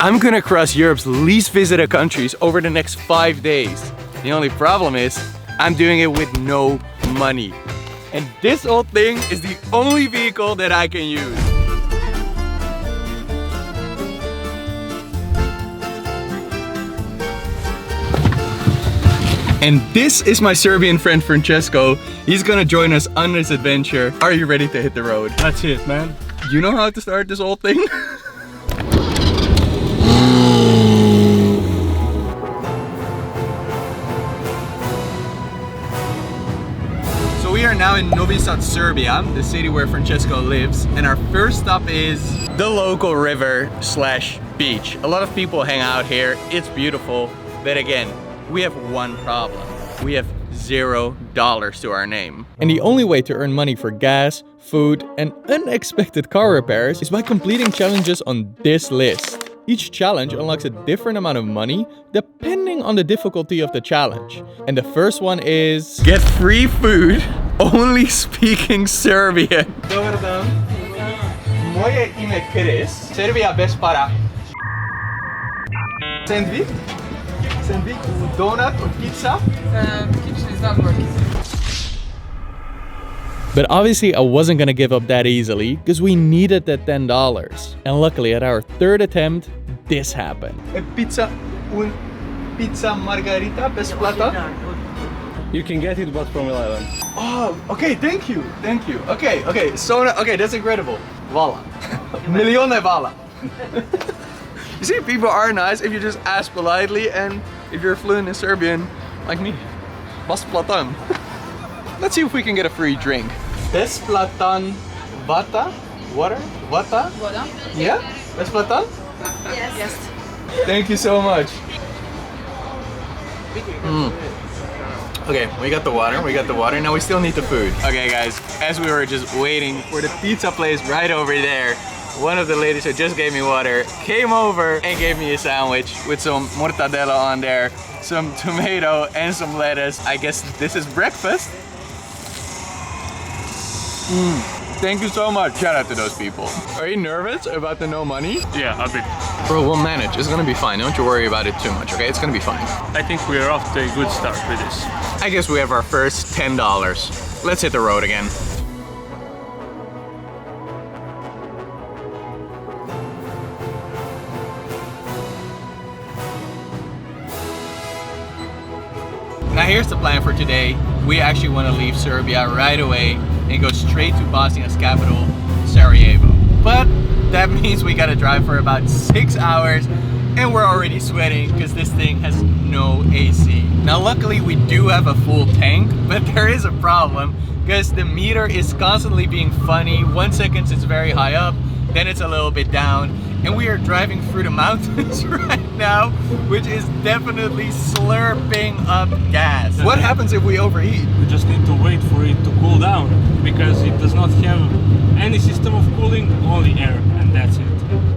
I'm gonna cross Europe's least visited countries over the next 5 days. The only problem is, I'm doing it with no money. And this old thing is the only vehicle that I can use. And this is my Serbian friend Francesco. He's gonna join us on this adventure. Are you ready to hit the road? That's it, man. You know how to start this whole thing? So we are now in Novi Sad, Serbia, the city where Francesco lives. And our first stop is the local river slash beach. A lot of people hang out here. It's beautiful. But again, we have one problem. We have $0 to our name. And the only way to earn money for gas, food, and unexpected car repairs is by completing challenges on this list. Each challenge unlocks a different amount of money depending on the difficulty of the challenge. And the first one is get free food only speaking Serbian. Dobar dan. Moje ime Chris. Serbia bez para. Sandwich? Sandwich, donut or pizza? Kitchen is not working. But obviously I wasn't gonna give up that easily because we needed that $10. And luckily at our third attempt, this happened. A pizza margarita besplatna? You can get it, but from 11. Oh, okay, thank you. Okay, so, okay, that's incredible. Vala. Milione vala. You see, people are nice if you just ask politely, and if you're fluent in Serbian, like me. Besplatan. Let's see if we can get a free drink. Besplatan vata? Water? Vata? Voda? Yeah? Besplatan? Yes. Thank you so much. Okay, we got the water, now we still need the food. Okay guys, as we were just waiting for the pizza place right over there, one of the ladies who just gave me water came over and gave me a sandwich with some mortadella on there, some tomato and some lettuce. I guess this is breakfast. Thank you so much. Shout out to those people. Are you nervous about the no money? Yeah, a bit. Bro, we'll manage. It's gonna be fine. Don't you worry about it too much, okay? It's gonna be fine. I think we are off to a good start with this. I guess we have our first $10. Let's hit the road again. Now here's the plan for today. We actually want to leave Serbia right away and go straight to Bosnia's capital, Sarajevo. But that means we gotta drive for about 6 hours and we're already sweating because this thing has no AC. Now luckily we do have a full tank, but there is a problem because the meter is constantly being funny. 1 second it's very high up, then it's a little bit down. And we are driving through the mountains right now, which is definitely slurping up gas. What happens if we overheat? We just need to wait for it to cool down because it does not have any system of cooling, only air, and that's it.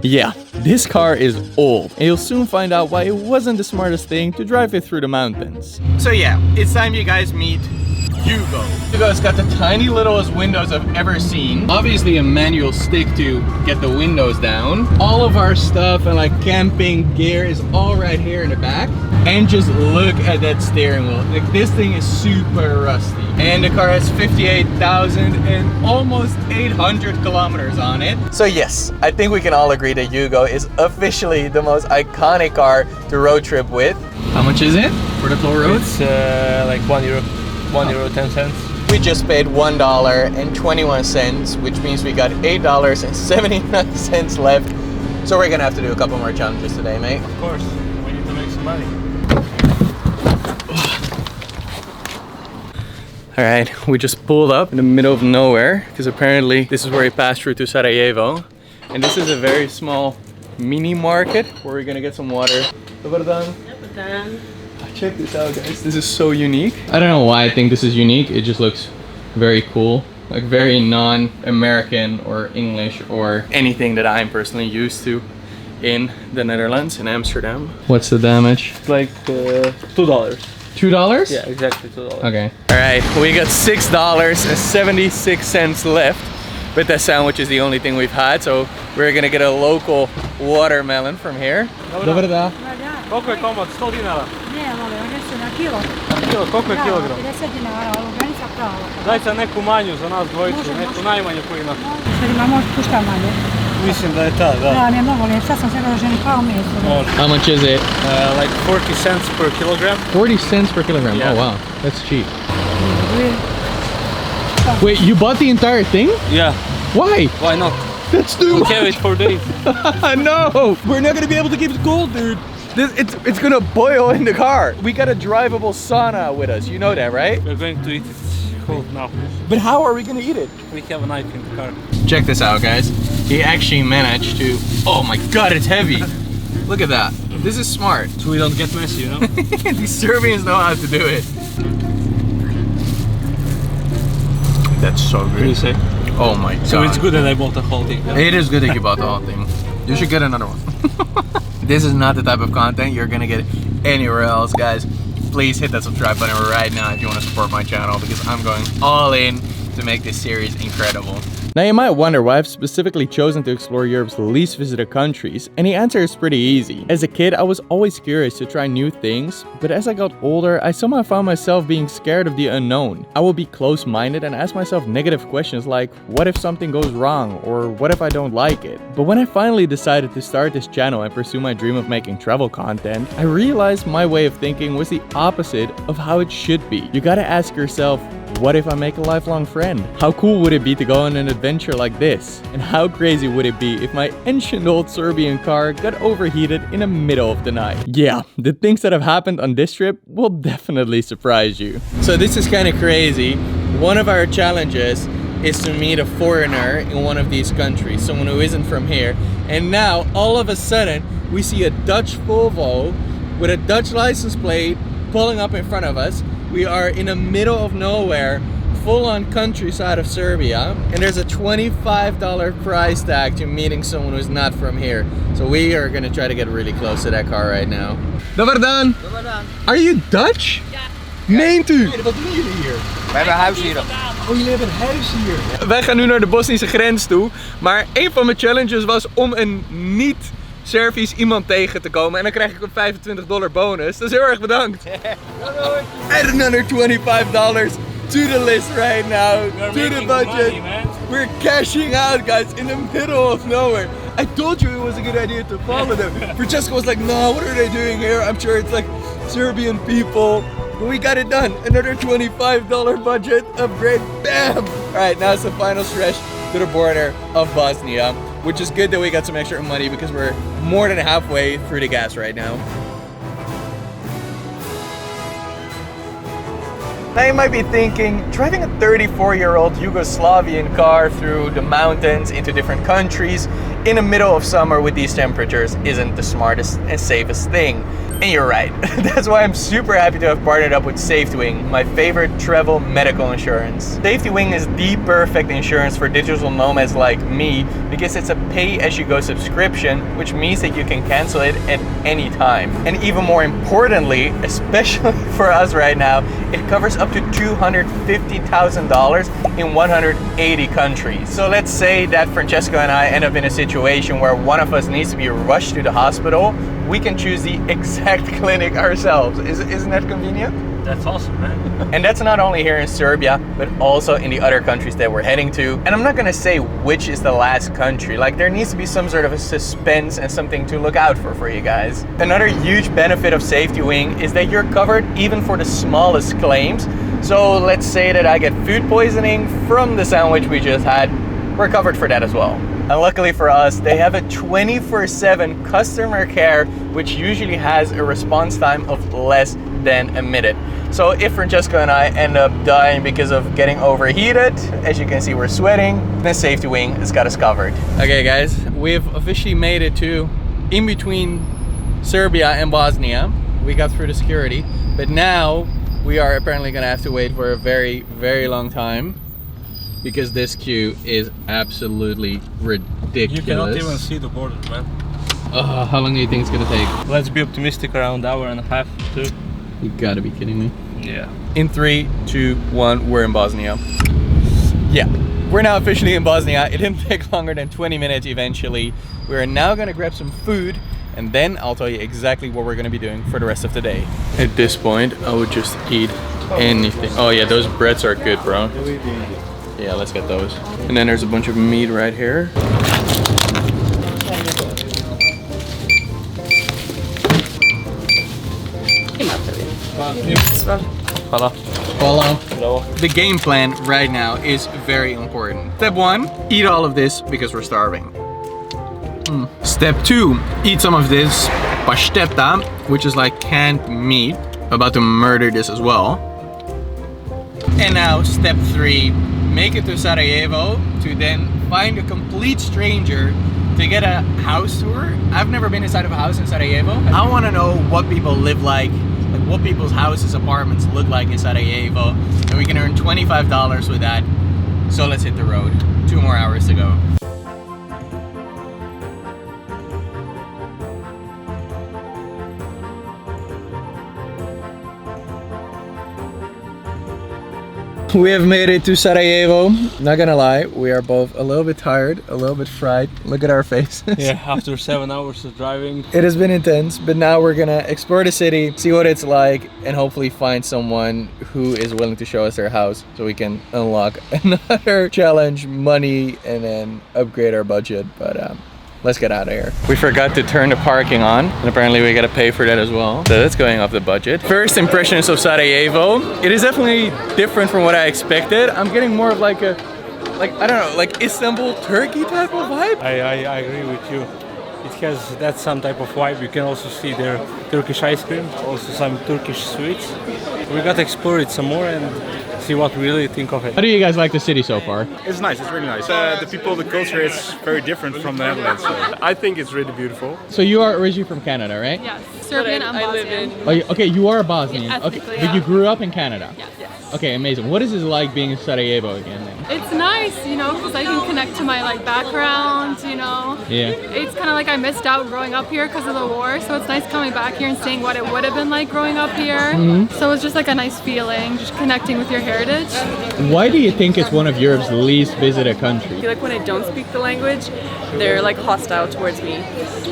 Yeah, this car is old, and you'll soon find out why it wasn't the smartest thing to drive it through the mountains. So yeah, it's time you guys meet Yugo. Yugo's got the tiny littlest windows I've ever seen. Obviously a manual stick to get the windows down. All of our stuff and like camping gear is all right here in the back. And just look at that steering wheel. Like this thing is super rusty. And the car has 58,000 and almost 800 kilometers on it. So yes, I think we can all agree that Yugo is officially the most iconic car to road trip with. How much is it for the toll road? It's like €1. €1.10. We just paid $1.21, which means we got $8.79 left. So we're gonna have to do a couple more challenges today, mate. Of course, we need to make some money. All right, we just pulled up in the middle of nowhere because apparently this is where we pass through to Sarajevo. And this is a very small mini market where we're gonna get some water. Dobar dan. Check this out, guys. This is so unique. I don't know why I think this is unique. It just looks very cool. Like very non-American or English or anything that I'm personally used to in the Netherlands, in Amsterdam. What's the damage? It's like $2. $2? Yeah, exactly $2. Okay. All right, we got $6.76 left. but that sandwich is the only thing we've had, so we're gonna get a local watermelon from here. Dobar dan. Koliko je komad? 100 dinara? Ne, vole, one su na kilo. Na kilo, koliko je kilogram? 50 dinara, ovo granica prava. Dajte neku manju za nas dvojicu, neku najmanju koju ima. Što ima možda pušta manje. Mislim da je ta, da. Da, mi je mnogo lijep, sad sam se roženi kao meso. How much is it? Like 40 cents per kilogram. 40 cents per kilogram. Yeah. Oh wow, that's cheap. Wait, you bought the entire thing? Yeah. Why? Why not? That's too We'll much. carry it for days. No, we're not gonna be able to keep it cold, dude. It's gonna boil in the car. We got a drivable sauna with us. You know that, right? We're going to eat it cold now. But how are we gonna eat it? We have a knife in the car. Check this out, guys. He actually managed to. Oh my God, it's heavy. Look at that. This is smart. So we don't get messy, you know? These Serbians know how to do it. That's so What do you good. say? Oh my God. So it's good that I bought the whole thing. It is good that you bought the whole thing. You should get another one. This is not the type of content you're gonna get anywhere else, guys. Please hit that subscribe button right now if you want to support my channel, because I'm going all in to make this series incredible. Now you might wonder why I've specifically chosen to explore Europe's least visited countries, and the answer is pretty easy. As a kid, I was always curious to try new things, but as I got older, I somehow found myself being scared of the unknown. I would be close-minded and ask myself negative questions like, what if something goes wrong, or what if I don't like it? But when I finally decided to start this channel and pursue my dream of making travel content, I realized my way of thinking was the opposite of how it should be. You gotta ask yourself, what if I make a lifelong friend? How cool would it be to go on an adventure like this? And how crazy would it be if my ancient old Serbian car got overheated in the middle of the night? Yeah, the things that have happened on this trip will definitely surprise you. So this is kind of crazy. One of our challenges is to meet a foreigner in one of these countries, someone who isn't from here. And now, all of a sudden, we see a Dutch Volvo with a Dutch license plate pulling up in front of us. We are in the middle of nowhere, full-on countryside of Serbia, and there's a $25 price tag to meeting someone who's not from here. So we are gonna try to get really close to that car right now. Dobar dan. Dobar dan. Are you Dutch? Ja. Meent u? Wat doen jullie hier? We hebben een huis hier. Oh, jullie hebben een huis hier. Wij gaan nu naar de Bosnische grens toe, maar een van mijn challenges was om een niet Servisch iemand tegen te komen en dan krijg ik een $25 bonus. Dus heel erg bedankt. Add another $25 to the list right now, to the budget. We're cashing out, guys, in the middle of nowhere. I told you it was a good idea to follow them. Francesco was like, no, what are they doing here? I'm sure it's like Serbian people. But we got it done. Another $25 budget upgrade. Bam! Alright, now it's the final stretch to the border of Bosnia, which is good that we got some extra money because we're more than halfway through the gas right now. Now you might be thinking, driving a 34-year-old Yugoslavian car through the mountains into different countries in the middle of summer with these temperatures isn't the smartest and safest thing. And you're right. That's why I'm super happy to have partnered up with SafetyWing, my favorite travel medical insurance. SafetyWing is the perfect insurance for digital nomads like me because it's a pay-as-you-go subscription, which means that you can cancel it at any time. And even more importantly, especially for us right now, it covers up to $250,000 in 180 countries. So let's say that Francesco and I end up in a situation where one of us needs to be rushed to the hospital. We can choose the exact clinic ourselves. Isn't that convenient? That's awesome, man. And that's not only here in Serbia, but also in the other countries that we're heading to. And I'm not gonna say which is the last country. Like, there needs to be some sort of a suspense and something to look out for you guys. Another huge benefit of SafetyWing is that you're covered even for the smallest claims. So let's say that I get food poisoning from the sandwich we just had. We're covered for that as well. And luckily for us, they have a 24/7 customer care, which usually has a response time of less than a minute. So if Francesco and I end up dying because of getting overheated, as you can see we're sweating, then SafetyWing has got us covered. Okay guys, we've officially made it to in between Serbia and Bosnia. We got through the security, but now we are apparently gonna have to wait for a very, very long time, because this queue is absolutely ridiculous. You cannot even see the border, man. How long do you think it's gonna take? Let's be optimistic, around an hour and a half, 2. You gotta be kidding me. Yeah. In 3, 2, 1, we're in Bosnia. Yeah, We're now officially in Bosnia. It didn't take longer than 20 minutes eventually. We're now gonna grab some food and then I'll tell you exactly what we're gonna be doing for the rest of the day. At this point, I would just eat anything. Oh yeah, those breads are good, bro. Yeah, let's get those. And then there's a bunch of meat right here. Hello. The game plan right now is very important. Step 1, eat all of this because we're starving. Step 2, eat some of this pasteta, which is like canned meat. About to murder this as well. And now step 3, make it to Sarajevo to then find a complete stranger to get a house tour. I've never been inside of a house in Sarajevo. I want to know what people live like what people's houses, apartments look like in Sarajevo, and we can earn $25 with that. So let's hit the road. 2 more hours to go. We have made it to Sarajevo. Not gonna lie, we are both a little bit tired, a little bit fried. Look at our faces. Yeah, after 7 hours of driving. It has been intense, but now we're gonna explore the city, see what it's like, and hopefully find someone who is willing to show us their house so we can unlock another challenge, money, and then upgrade our budget. But let's get out of here. We forgot to turn the parking on, and apparently we gotta pay for that as well. So that's going off the budget. First impressions of Sarajevo. It is definitely different from what I expected. I'm getting more of like a, I don't know, like Istanbul, Turkey type of vibe. I agree with you. It has that some type of vibe. You can also see their Turkish ice cream, also some Turkish sweets. We gotta explore it some more and see what we really think of it. How do you guys like the city so far? It's nice, it's really nice. The people, the culture is very different from the Netherlands. So I think it's really beautiful. So you are originally from Canada, right? Yes, Serbian and Bosnian. Oh, okay, you are Bosnian. Yeah, okay, ethnically, but yeah. you grew up in Canada? Yes. Okay, amazing. What is it like being in Sarajevo again then? It's nice, you know, because I can connect to my background, you know. Yeah. It's kind of like I missed out growing up here because of the war, so it's nice coming back here and seeing what it would have been like growing up here. So it's just like a nice feeling, just connecting with your heritage. Why do you think it's one of Europe's least visited I countries? feel like when I don't speak the language, they're like hostile towards me.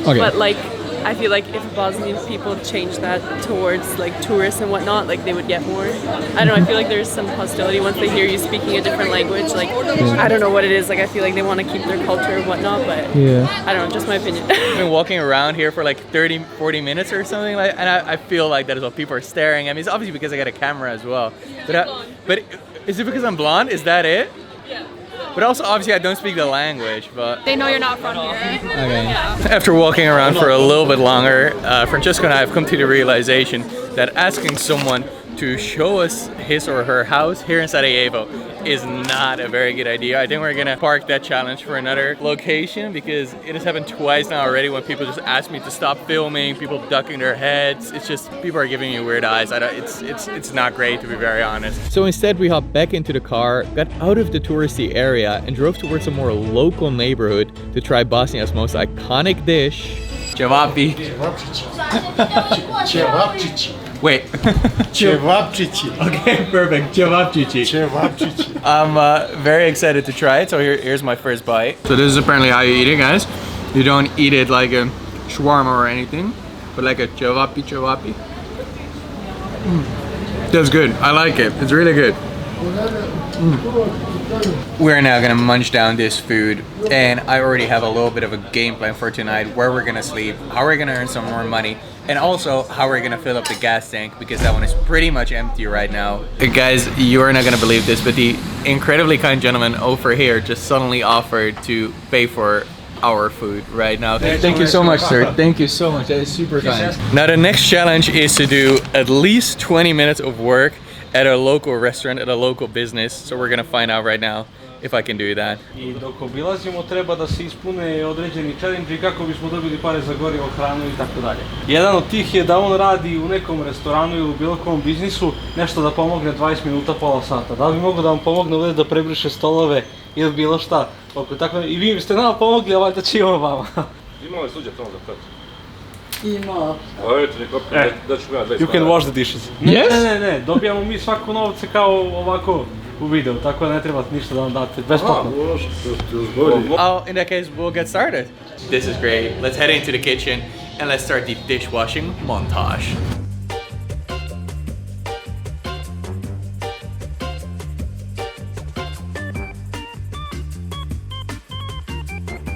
Okay. But like, I feel like if Bosnian people change that towards like tourists and whatnot, like they would get more. I don't know, I feel like there's some hostility once they hear you speaking a different language. Like, I don't know what it is, like I feel like they want to keep their culture and whatnot, but I don't know, just my opinion. I've been walking around here for like 30, 40 minutes or something like, and I feel like that is what people are staring at me. It's obviously because I got a camera as well. But is it because I'm blonde? Is that it? Yeah. But also, obviously, I don't speak the language, but... They know you're not from here. Okay. Yeah. After walking around for a little bit longer, Francesco and I have come to the realization that asking someone to show us his or her house here in Sarajevo is not a very good idea. I think we're gonna park that challenge for another location because it has happened twice now already when people just ask me to stop filming, people ducking their heads. It's just, people are giving me weird eyes. It's not great, to be very honest. So instead we hopped back into the car, got out of the touristy area and drove towards a more local neighborhood to try Bosnia's most iconic dish, cevapi. Cevapčići. Wait. Cevapčići. Okay, perfect. Cevapčići. Cevapčići. I'm very excited to try it. So here's my first bite. So this is apparently how you eat it, guys. You don't eat it like a shawarma or anything, but like a cevapi. That's good. I like it. It's really good. We're now gonna munch down this food, and I already have a little bit of a game plan for tonight, where we're gonna sleep, how we're gonna earn some more money, and also how we're gonna fill up the gas tank, because that one is pretty much empty right now. Guys, you're not gonna believe this, but the incredibly kind gentleman over here just suddenly offered to pay for our food right now. Thank you so much, sir. Thank you so much. That is super kind. Now the next challenge is to do at least 20 minutes of work at a local restaurant, at a local business. So we're gonna find out right now if I can do that. I dok obilazimo treba da se ispune određeni challenge kako bismo dobili pare za gorivo, hranu i tako dalje. Jedan od tih je da on radi u nekom restoranu ili u bilo kom biznisu nešto da pomogne 20 minuta, pola sata. Da li bi mogao da vam pomogne ovdje da prebriše stolove ili bilo šta? Tako, i vi biste nama pomogli, a valjda će imamo vama. Imamo je suđa tamo za prat. Ima. You can wash the dishes. Ne, dobijamo mi svako novce kao ovako u videu, tako da ne trebate ništa da vam date besplatno. Može, to je još bolje. Oh, in that case, we'll get started. This is great. Let's head into the kitchen and let's start the dishwashing montage.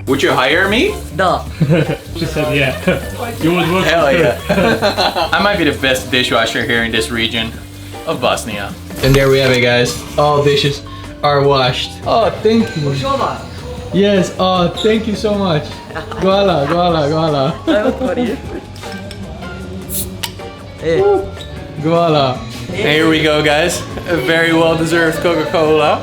Would you hire me? Da. She said yeah. You would work. Hell yeah. I might be the best dishwasher here in this region of Bosnia. And there we have it, guys. All dishes are washed. Oh, thank you. Yes, oh, thank you so much. Guala, guala, guala. Guala. And here we go, guys. A very well-deserved Coca-Cola.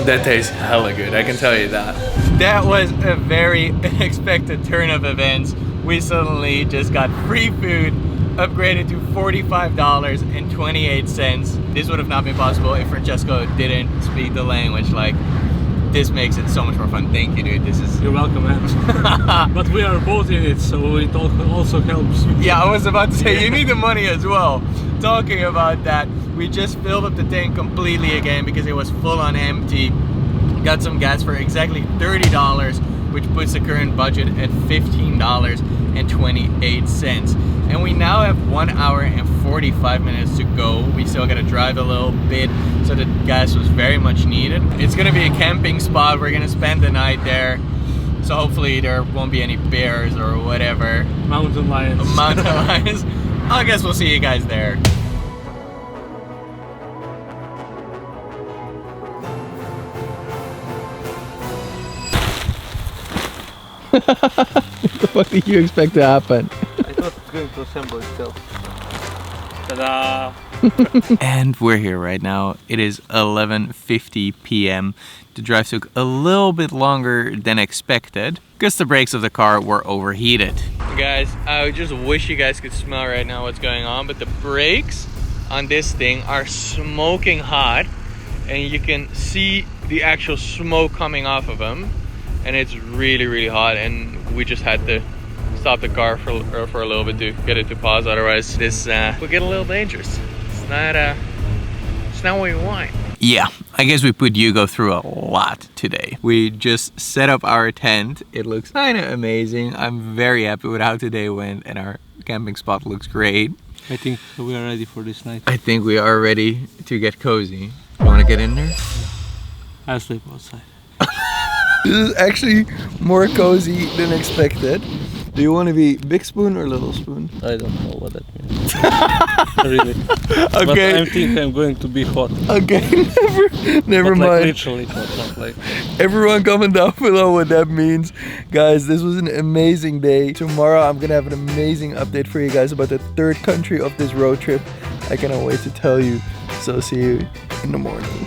That tastes hella good, I can tell you that. That was a very unexpected turn of events. We suddenly just got free food, upgraded to $45.28. This would have not been possible if Francesco didn't speak the language. Like, this makes it so much more fun. Thank you, dude. This is... You're welcome, man. But we are both in it, so it also helps. Yeah, I was about to say, you need the money as well. Talking about that, we just filled up the tank completely again because it was full on empty. Got some gas for exactly $30, which puts the current budget at $15.28. And we now have 1 hour and 45 minutes to go. We still gotta drive a little bit, so the gas was very much needed. It's gonna be a camping spot. We're gonna spend the night there. So hopefully there won't be any bears or whatever. Mountain lions. Mountain lions. I guess we'll see you guys there. What did you expect to happen? I thought it's going to assemble itself. Ta-da! And we're here right now. It is 11:50 p.m. The drive took a little bit longer than expected because the brakes of the car were overheated. Guys, I just wish you guys could smell right now what's going on, but the brakes on this thing are smoking hot and you can see the actual smoke coming off of them. And it's really, really hot, and we just had to stop the car for a little bit to get it to pause. Otherwise, this will get a little dangerous. It's not what we want. Yeah, I guess we put Yugo through a lot today. We just set up our tent. It looks kind of amazing. I'm very happy with how today went, and our camping spot looks great. I think we are ready for this night. I think we are ready to get cozy. You want to get in there? I'll sleep outside. This is actually more cozy than expected. Do you want to be big spoon or little spoon? I don't know what that means. Really. Okay. But I think I'm going to be hot. Okay, never But mind. like literally hot, not like... Everyone comment down below what that means. Guys, this was an amazing day. Tomorrow I'm gonna have an amazing update for you guys about the third country of this road trip. I cannot wait to tell you. So see you in the morning.